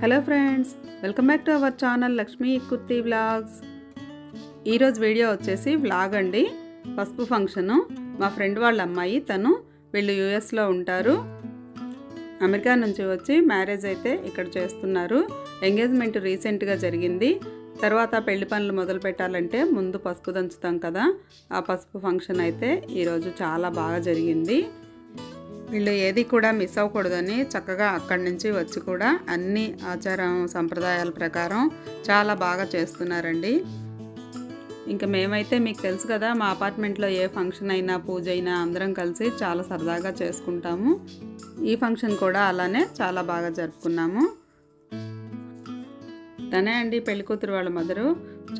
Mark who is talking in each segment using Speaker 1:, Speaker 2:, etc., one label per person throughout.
Speaker 1: Hello friends, welcome back to our channel Lakshmi kurti vlogs. ఈరోజు video వచ్చేసి vlog అండి. పసుపు ఫంక్షను. మా ఫ్రెండ్ వాళ్ళ అమ్మాయి, వీళ్ళు యూఎస్లో ఉంటారు. అమెరికా నుంచి వచ్చి మ్యారేజ్ అయితే ఇక్కడ చేస్తున్నారు. ఎంగేజ్మెంట్ రీసెంట్గా జరిగింది. తర్వాత పెళ్లి పనులు మొదలు పెట్టాలంటే ముందు పసుపు దంచుతాం కదా, ఆ పసుపు ఫంక్షన్ అయితే ఈరోజు చాలా బాగా జరిగింది. వీళ్ళు ఏది కూడా మిస్ అవ్వకూడదని చక్కగా అక్కడి నుంచి వచ్చి కూడా అన్ని ఆచారం సంప్రదాయాల ప్రకారం చాలా బాగా చేస్తున్నారండి. ఇంకా మేమైతే మీకు తెలుసు కదా, మా అపార్ట్మెంట్లో ఏ ఫంక్షన్ అయినా పూజ అయినా అందరం కలిసి చాలా సరదాగా చేసుకుంటాము. ఈ ఫంక్షన్ కూడా అలానే చాలా బాగా జరుపుకున్నాము. తనే అండి పెళ్లి కూతురు వాళ్ళ మదరు.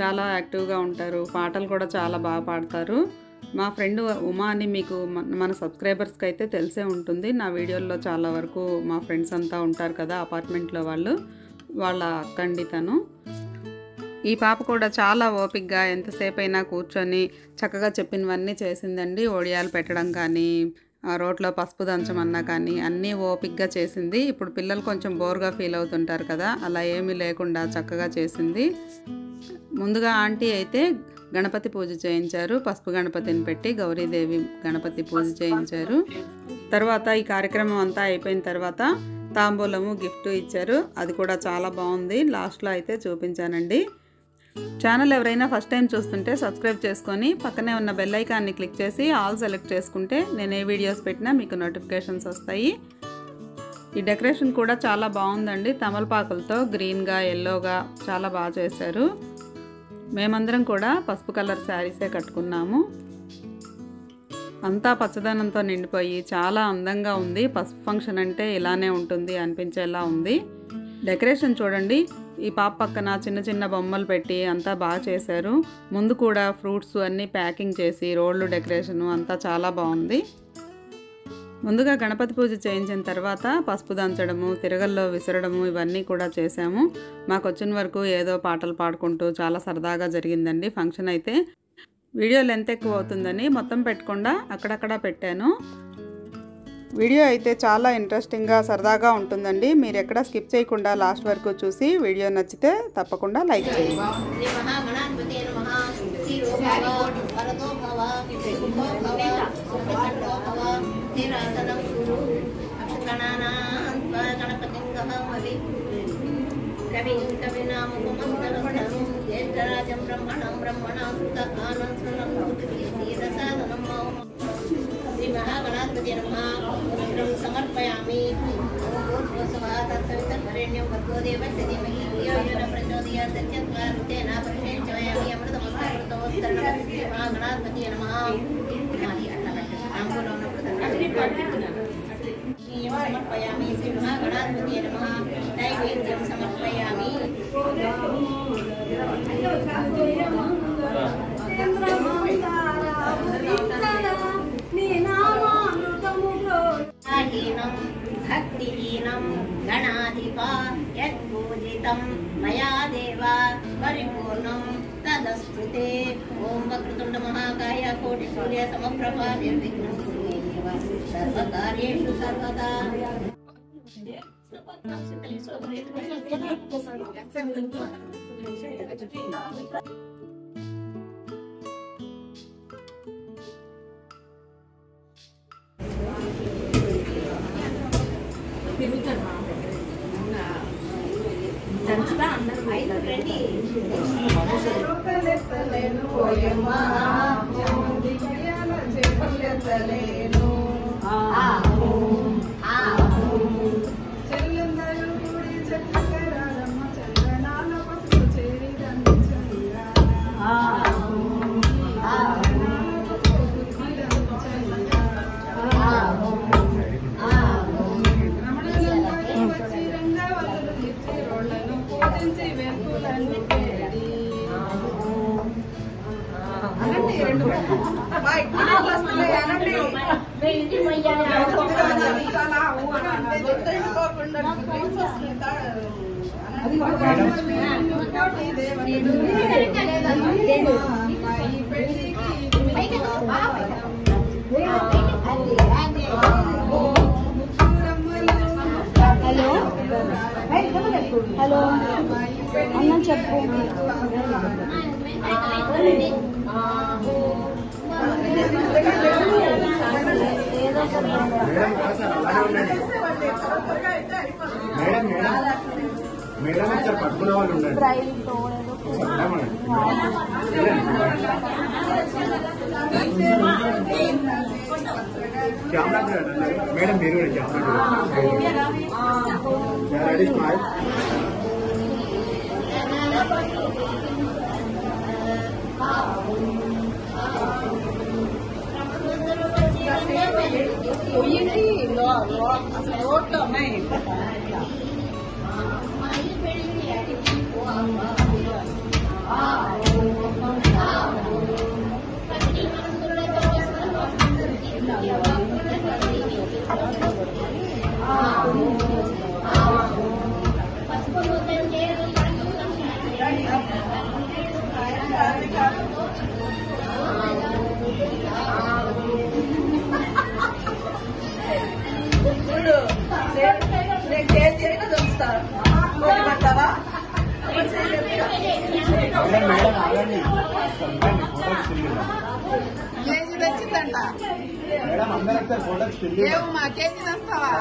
Speaker 1: చాలా యాక్టివ్గా ఉంటారు, పాటలు కూడా చాలా బాగా పాడతారు. మా ఫ్రెండ్ ఉమా అని మీకు మన సబ్స్క్రైబర్స్కి అయితే తెలిసే ఉంటుంది. నా వీడియోల్లో చాలా వరకు మా ఫ్రెండ్స్ అంతా ఉంటారు కదా అపార్ట్మెంట్లో వాళ్ళ అక్కండి తను. ఈ పాప కూడా చాలా ఓపికగా ఎంతసేపు అయినా కూర్చొని చక్కగా చెప్పినవన్నీ చేసిందండి. ఒడియాలు పెట్టడం కానీ, రోట్లో పసుపు దంచమన్నా కానీ అన్నీ ఓపికగా చేసింది. ఇప్పుడు పిల్లలు కొంచెం బోర్గా ఫీల్ అవుతుంటారు కదా, అలా ఏమీ లేకుండా చక్కగా చేసింది. ముందుగా ఆంటీ అయితే గణపతి పూజ చేయించారు. పసుపు గణపతిని పెట్టి గౌరీదేవి గణపతి పూజ చేయించారు. తర్వాత ఈ కార్యక్రమం అంతా అయిపోయిన తర్వాత తాంబూలము గిఫ్ట్ ఇచ్చారు. అది కూడా చాలా బాగుంది. లాస్ట్లో అయితే చూపించానండి. ఛానల్ ఎవరైనా ఫస్ట్ టైం చూస్తుంటే సబ్స్క్రైబ్ చేసుకొని పక్కనే ఉన్న బెల్ ఐకాన్ని క్లిక్ చేసి ఆల్ సెలెక్ట్ చేసుకుంటే నేను ఏ వీడియోస్ పెట్టినా మీకు నోటిఫికేషన్స్ వస్తాయి. ఈ డెకరేషన్ కూడా చాలా బాగుందండి. తమలపాకులతో గ్రీన్గా ఎల్లోగా చాలా బాగా చేశారు. మేమందరం కూడా పసుపు కలర్ శారీసే కట్టుకున్నాము. అంతా పచ్చదనంతో నిండిపోయి చాలా అందంగా ఉంది. పసుపు ఫంక్షన్ అంటే ఇలానే ఉంటుంది అనిపించేలా ఉంది. డెకరేషన్ చూడండి. ఈ పాప పక్కన చిన్న చిన్న బొమ్మలు పెట్టి అంతా బాగా చేశారు. ముందు కూడా ఫ్రూట్స్ అన్నీ ప్యాకింగ్ చేసి రోళ్ళు డెకరేషను అంతా చాలా బాగుంది. ముందుగా గణపతి పూజ చేయించిన తర్వాత పసుపు దంచడము, తిరగల్లో విసరడము ఇవన్నీ కూడా చేశాము. మాకు వచ్చిన వరకు ఏదో పాటలు పాడుకుంటూ చాలా సరదాగా జరిగిందండి ఫంక్షన్ అయితే. వీడియో లెంత్ ఎక్కువ అవుతుందని మొత్తం పెట్టకుండా అక్కడక్కడ పెట్టాను. వీడియో అయితే చాలా ఇంట్రెస్టింగ్గా సరదాగా ఉంటుందండి. మీరు ఎక్కడ స్కిప్ చేయకుండా లాస్ట్ వరకు చూసి వీడియో నచ్చితే తప్పకుండా లైక్ చేయండి.
Speaker 2: సమర్పయామి. తత్సవితరేణ్యం భర్గో దేవస్య ధీమహి ధియో యో న ప్రచోదయాత్ సత్యత్వారుతేన పరిశేచయామి అమృతమస్తోత్తరణం మహాగణాధిపతయే నమః. సమర్పయామి శ్రీ మహాగణాధిపతయే నమః. నైవేద్యం సమర్పయామి. భక్తిహీనం గణాధిపా యత్పూజితం మయా దేవ పరిపూర్ణం తదస్తుతే. ఓం వక్రతుండ మహాకాయ కోటి సూర్య సమప్రభా నిర్విఘ్నం కురు దేవ సర్వకార్యేషు సర్వదా.
Speaker 3: హలో అన్న చెప్పు.
Speaker 4: మేడం సార్ పట్టుకునే వాళ్ళు ఉండండి. కెమెరా మేడం మీరు రెడీ స్మైల్.
Speaker 5: కేజీ తెచ్చిందంట.
Speaker 4: మేడం అందరూ ఒకసారి ఫోటోస్
Speaker 5: ఏమమ్మా కేజీ తెస్తావా?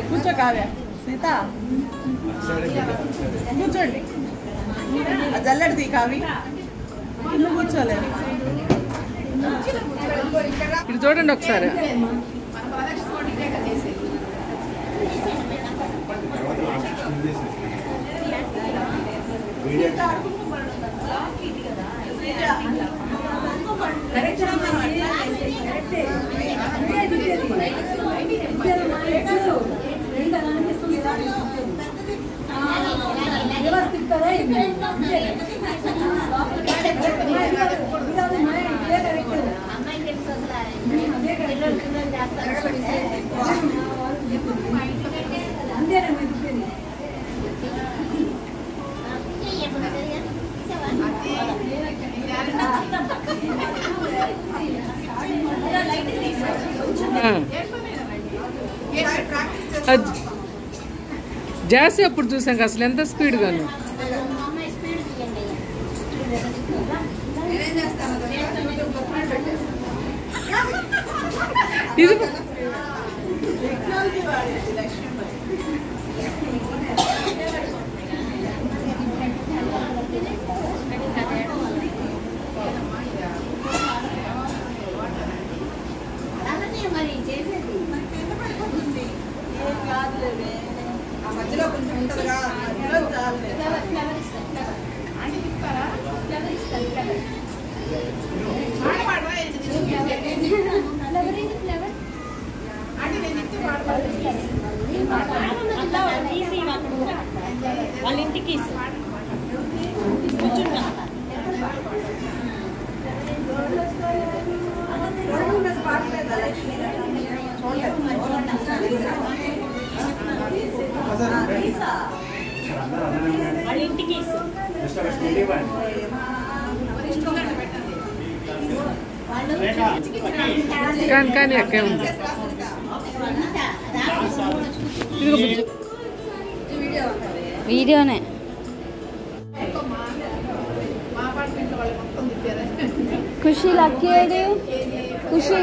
Speaker 5: కూర్చో కావ్య సీత కూర్చోండి జల్లెడిది కావి ఇల్లు కూర్చోలేదు
Speaker 1: ఇది చూడండి ఒకసారి.
Speaker 3: వ్యవస్థిత
Speaker 2: అమ్మాయి తెలుసు అసలు పిల్లలు చేస్తారు.
Speaker 6: జాస్తి అప్పుడు చూసాం అసలు ఎంత స్పీడ్ గాను
Speaker 2: అమ్మాయి స్పీడ్ తీయండి.
Speaker 6: ఇది
Speaker 2: అలానే మరి చేసేది
Speaker 5: మధ్యలో కొంచెం ఉంటుందిగా మధ్యలో చాలు.
Speaker 2: ఫ్లవర్ ఇస్తారు. ఫ్లవర్ ఇస్తారు. ఫ్లవర్
Speaker 3: వాళ్ళ ఇంటికి వాళ్ళ ఇంటికి
Speaker 6: కానీ అక్కే ఉంది
Speaker 3: వీడియోనే ఖుషి లక్కేది ఖుషి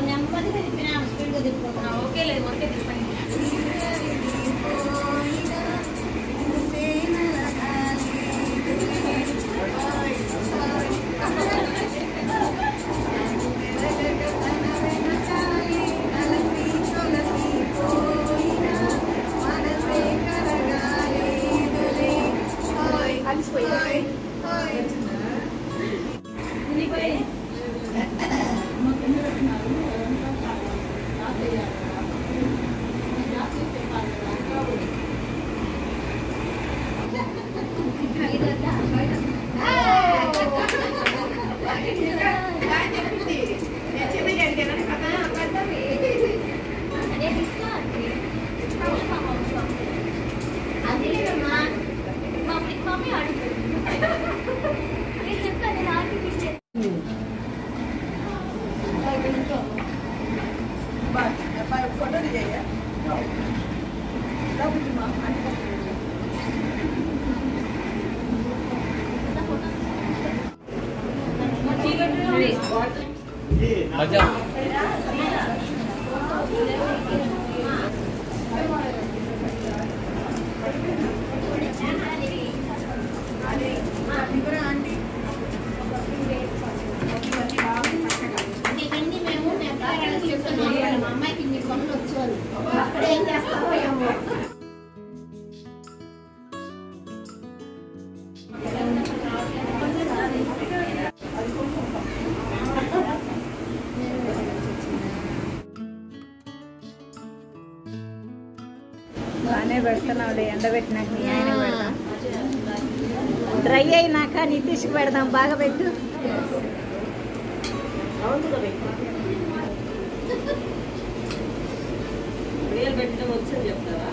Speaker 2: నెమ్మదిగా తిప్పినా స్పీడ్గా తిప్పుకుంటున్నావు. ఓకే లేదు ఒకే తిప్పండి.
Speaker 5: ఫోటో దిగయ్యా
Speaker 2: ఇవన్నీ మేము చెప్తున్నాం. మా అమ్మాయికి ఇన్ని పనులు వచ్చేవాళ్ళు అక్కడ ఏం చేస్తామో ఏమో.
Speaker 3: బాగానే పెడుతున్నావు ఎండబెట్టినాక నీ ఆయన పెడదాం డ్రై అయినాక నితీష్కి పెడదాం బాగా పెట్టు
Speaker 5: పెట్టడం వచ్చని చెప్తారా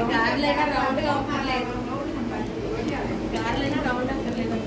Speaker 5: గారెలైనా రౌండ్ గా అక్కర్లేదు గారెలైనా రౌండ్ అక్కర్లేదు